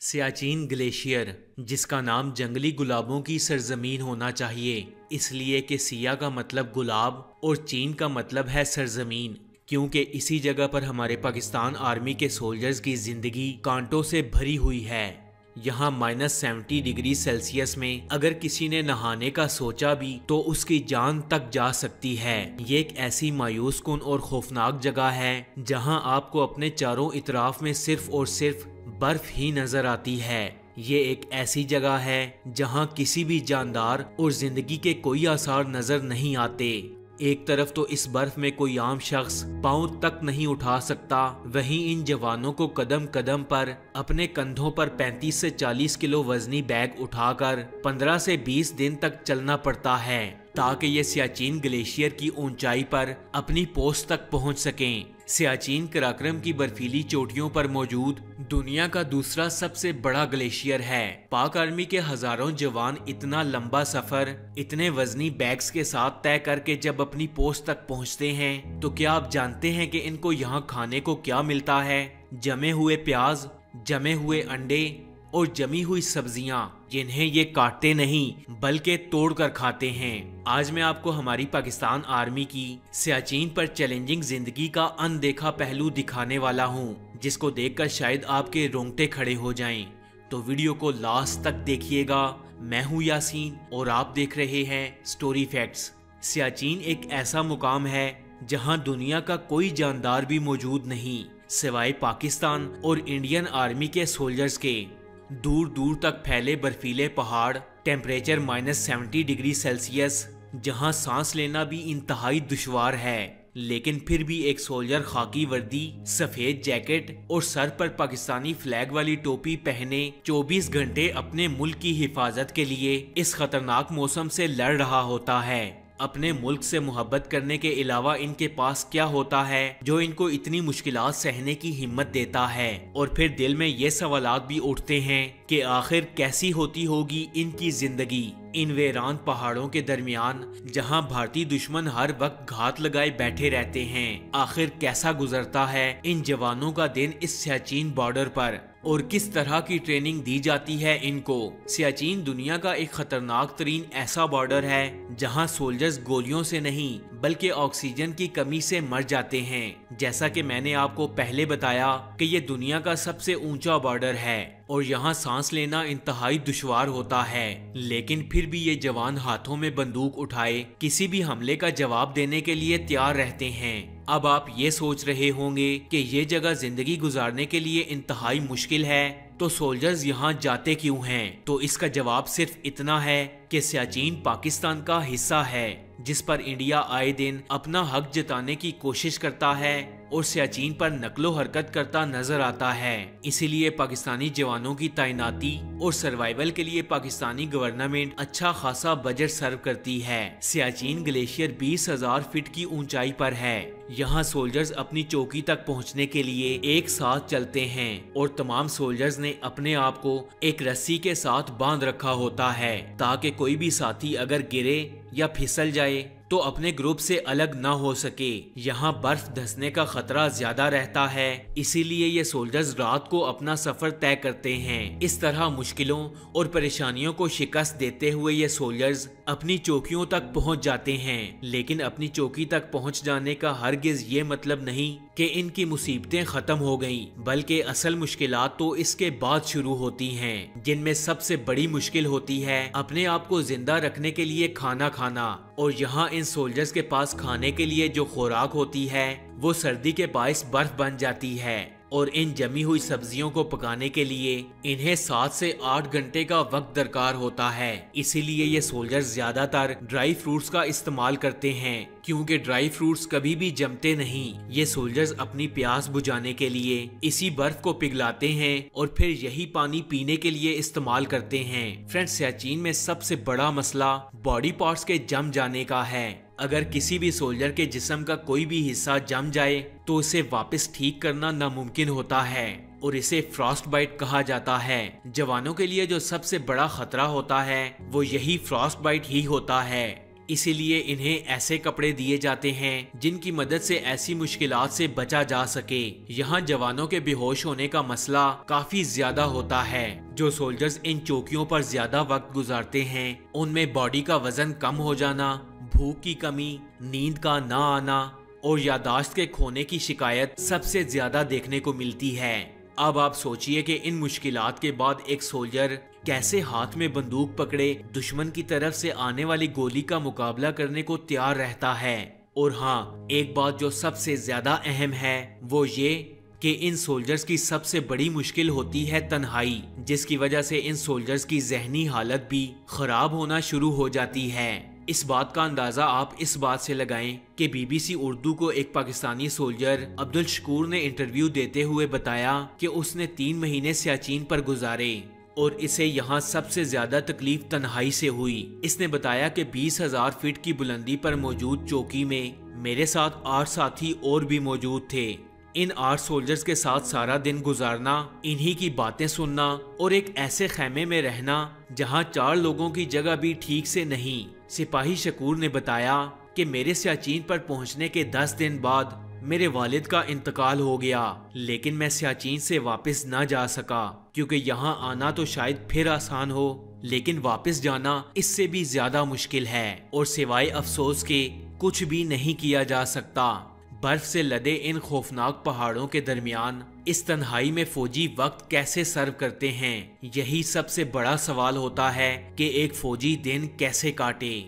Siachen glacier, जिसका नाम जंगली गुलाबों की सरजमीन होना चाहिए, इसलिए कि सिया का मतलब गुलाब और चीन का मतलब है सरजमीन, क्योंकि इसी जगह पर हमारे पाकिस्तान आर्मी के सोल्जर्स की जिंदगी कांटों से भरी हुई है। यहाँ -70 डिग्री सेल्सियस में अगर किसी ने नहाने का सोचा भी तो उसकी जान तक जा सकती है। ये एक ऐसी मायूस कुन और खौफनाक जगह है जहाँ आपको अपने चारों इतराफ में सिर्फ और सिर्फ बर्फ ही नजर आती है। ये एक ऐसी जगह है जहाँ किसी भी जानदार और जिंदगी के कोई आसार नजर नहीं आते। एक तरफ तो इस बर्फ में कोई आम शख्स पांव तक नहीं उठा सकता, वहीं इन जवानों को कदम कदम पर अपने कंधों पर 35 से 40 किलो वजनी बैग उठाकर 15 से 20 दिन तक चलना पड़ता है ताकि ये सियाचिन ग्लेशियर की ऊंचाई पर अपनी पोस्ट तक पहुंच सकें। सियाचिन कराक्रम की बर्फीली चोटियों पर मौजूद दुनिया का दूसरा सबसे बड़ा ग्लेशियर है। पाक आर्मी के हजारों जवान इतना लंबा सफर इतने वजनी बैग्स के साथ तय करके जब अपनी पोस्ट तक पहुंचते हैं तो क्या आप जानते हैं कि इनको यहाँ खाने को क्या मिलता है? जमे हुए प्याज, जमे हुए अंडे और जमी हुई सब्जियां, जिन्हें ये काटते नहीं बल्कि तोड़कर खाते हैं। आज मैं आपको हमारी पाकिस्तान आर्मी की सियाचिन पर चैलेंजिंग जिंदगी का अनदेखा पहलू दिखाने वाला हूँ, जिसको देखकर शायद आपके रोंगटे खड़े हो जाएं। तो वीडियो को लास्ट तक देखिएगा। मैं हूँ यासीन और आप देख रहे हैं स्टोरी फैक्ट्स। सियाचिन एक ऐसा मुकाम है जहाँ दुनिया का कोई जानदार भी मौजूद नहीं सिवाय पाकिस्तान और इंडियन आर्मी के सोल्जर्स के। दूर दूर तक फैले बर्फीले पहाड़, टेम्परेचर -70 डिग्री सेल्सियस, जहां सांस लेना भी इंतहाई दुश्वार है, लेकिन फिर भी एक सोल्जर खाकी वर्दी, सफेद जैकेट और सर पर पाकिस्तानी फ्लैग वाली टोपी पहने 24 घंटे अपने मुल्क की हिफाजत के लिए इस खतरनाक मौसम से लड़ रहा होता है। अपने मुल्क से मोहब्बत करने के अलावा इनके पास क्या होता है जो इनको इतनी मुश्किलात सहने की हिम्मत देता है? और फिर दिल में ये सवालात भी उठते हैं कि आखिर कैसी होती होगी इनकी जिंदगी इन वीरान पहाड़ों के दरमियान, जहां भारतीय दुश्मन हर वक्त घात लगाए बैठे रहते हैं। आखिर कैसा गुजरता है इन जवानों का दिन इस सियाचिन बॉर्डर पर और किस तरह की ट्रेनिंग दी जाती है इनको? सियाचिन दुनिया का एक खतरनाक तरीन ऐसा बॉर्डर है जहां सोल्जर्स गोलियों से नहीं बल्कि ऑक्सीजन की कमी से मर जाते हैं। जैसा कि मैंने आपको पहले बताया कि ये दुनिया का सबसे ऊंचा बॉर्डर है और यहाँ सांस लेना इंतहाई दुश्वार होता है, लेकिन फिर भी ये जवान हाथों में बंदूक उठाए किसी भी हमले का जवाब देने के लिए तैयार रहते हैं। अब आप ये सोच रहे होंगे कि ये जगह जिंदगी गुजारने के लिए इंतहाई मुश्किल है, तो सोल्जर्स यहाँ जाते क्यों हैं? तो इसका जवाब सिर्फ इतना है कि सियाचिन पाकिस्तान का हिस्सा है जिस पर इंडिया आए दिन अपना हक जताने की कोशिश करता है और सियाचिन पर नकलो हरकत करता नजर आता है। इसीलिए पाकिस्तानी जवानों की तैनाती और सर्वाइवल के लिए पाकिस्तानी गवर्नमेंट अच्छा खासा बजट सर्व करती है। सियाचिन ग्लेशियर 20,000 फीट की ऊंचाई पर है। यहाँ सोल्जर्स अपनी चौकी तक पहुँचने के लिए एक साथ चलते हैं और तमाम सोल्जर्स ने अपने आप को एक रस्सी के साथ बांध रखा होता है ताकि कोई भी साथी अगर गिरे या फिसल जाए तो अपने ग्रुप से अलग ना हो सके। यहाँ बर्फ धंसने का खतरा ज्यादा रहता है, इसीलिए ये सोल्जर्स रात को अपना सफर तय करते हैं। इस तरह मुश्किलों और परेशानियों को शिकस्त देते हुए ये सोल्जर्स अपनी चौकियों तक पहुँच जाते हैं, लेकिन अपनी चौकी तक पहुँच जाने का हरगिज ये मतलब नहीं कि इनकी मुसीबतें खत्म हो गईं, बल्कि असल मुश्किलात तो इसके बाद शुरू होती हैं, जिनमें सबसे बड़ी मुश्किल होती है अपने आप को जिंदा रखने के लिए खाना खाना। और यहाँ इन सोल्जर्स के पास खाने के लिए जो खुराक होती है वो सर्दी के बायस बर्फ बन जाती है और इन जमी हुई सब्जियों को पकाने के लिए इन्हें 7 से 8 घंटे का वक्त दरकार होता है। इसीलिए ये सोल्जर्स ज्यादातर ड्राई फ्रूट्स का इस्तेमाल करते हैं, क्योंकि ड्राई फ्रूट्स कभी भी जमते नहीं। ये सोल्जर्स अपनी प्यास बुझाने के लिए इसी बर्फ को पिघलाते हैं और फिर यही पानी पीने के लिए इस्तेमाल करते हैं। फ्रेंड्स, सियाचिन में सबसे बड़ा मसला बॉडी पार्ट्स के जम जाने का है। अगर किसी भी सोल्जर के जिस्म का कोई भी हिस्सा जम जाए तो उसे वापस ठीक करना नामुमकिन होता है और इसे फ्रॉस्ट बाइट कहा जाता है। जवानों के लिए जो सबसे बड़ा खतरा होता है वो यही फ्रॉस्ट बाइट ही होता है। इसीलिए इन्हें ऐसे कपड़े दिए जाते हैं जिनकी मदद से ऐसी मुश्किलात से बचा जा सके। यहाँ जवानों के बेहोश होने का मसला काफी ज्यादा होता है। जो सोल्जर्स इन चौकियों पर ज्यादा वक्त गुजारते हैं उनमें बॉडी का वजन कम हो जाना, भूख की कमी, नींद का ना आना और यादाश्त के खोने की शिकायत सबसे ज्यादा देखने को मिलती है। अब आप सोचिए कि इन मुश्किलात के बाद एक सोल्जर कैसे हाथ में बंदूक पकड़े दुश्मन की तरफ से आने वाली गोली का मुकाबला करने को तैयार रहता है। और हाँ, एक बात जो सबसे ज्यादा अहम है वो ये कि इन सोल्जर्स की सबसे बड़ी मुश्किल होती है तन्हाई, जिसकी वजह से इन सोल्जर्स की जहनी हालत भी खराब होना शुरू हो जाती है। इस बात का अंदाजा आप इस बात से लगाएं कि BBC उर्दू को एक पाकिस्तानी सोल्जर अब्दुल शकूर ने इंटरव्यू देते हुए बताया कि उसने 3 महीने सियाचिन पर गुजारे और इसे यहाँ सबसे ज्यादा तकलीफ तन्हाई से हुई। इसने बताया कि 20,000 फीट की बुलंदी पर मौजूद चौकी में मेरे साथ 8 साथी और भी मौजूद थे। इन 8 सोल्जर्स के साथ सारा दिन गुजारना, इन्हीं की बातें सुनना और एक ऐसे खेमे में रहना जहां 4 लोगों की जगह भी ठीक से नहीं। सिपाही शकूर ने बताया कि मेरे सियाचिन पर पहुंचने के 10 दिन बाद मेरे वालिद का इंतकाल हो गया, लेकिन मैं सियाचिन से वापस न जा सका क्योंकि यहाँ आना तो शायद फिर आसान हो, लेकिन वापस जाना इससे भी ज्यादा मुश्किल है और सिवाय अफसोस के कुछ भी नहीं किया जा सकता। बर्फ से लदे इन खौफनाक पहाड़ों के दरमियान इस तन्हाई में फौजी वक्त कैसे सर्व करते हैं, यही सबसे बड़ा सवाल होता है कि एक फौजी दिन कैसे काटे।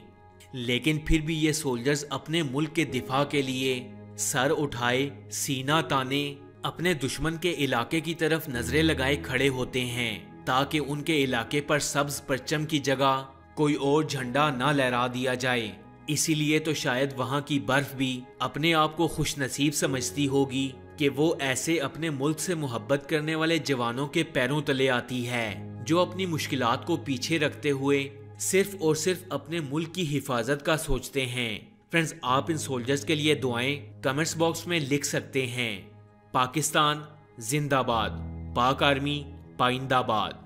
लेकिन फिर भी ये सोल्जर्स अपने मुल्क के दिफा के लिए सर उठाए, सीना ताने, अपने दुश्मन के इलाके की तरफ नजरें लगाए खड़े होते हैं ताकि उनके इलाके पर सब्ज परचम की जगह कोई और झंडा ना लहरा दिया जाए। इसीलिए तो शायद वहाँ की बर्फ भी अपने आप को खुशनसीब समझती होगी कि वो ऐसे अपने मुल्क से मोहब्बत करने वाले जवानों के पैरों तले आती है जो अपनी मुश्किलात को पीछे रखते हुए सिर्फ और सिर्फ अपने मुल्क की हिफाजत का सोचते हैं। फ्रेंड्स, आप इन सोल्जर्स के लिए दुआएं कमेंट्स बॉक्स में लिख सकते हैं। पाकिस्तान जिंदाबाद, पाक आर्मी पाइंदाबाद।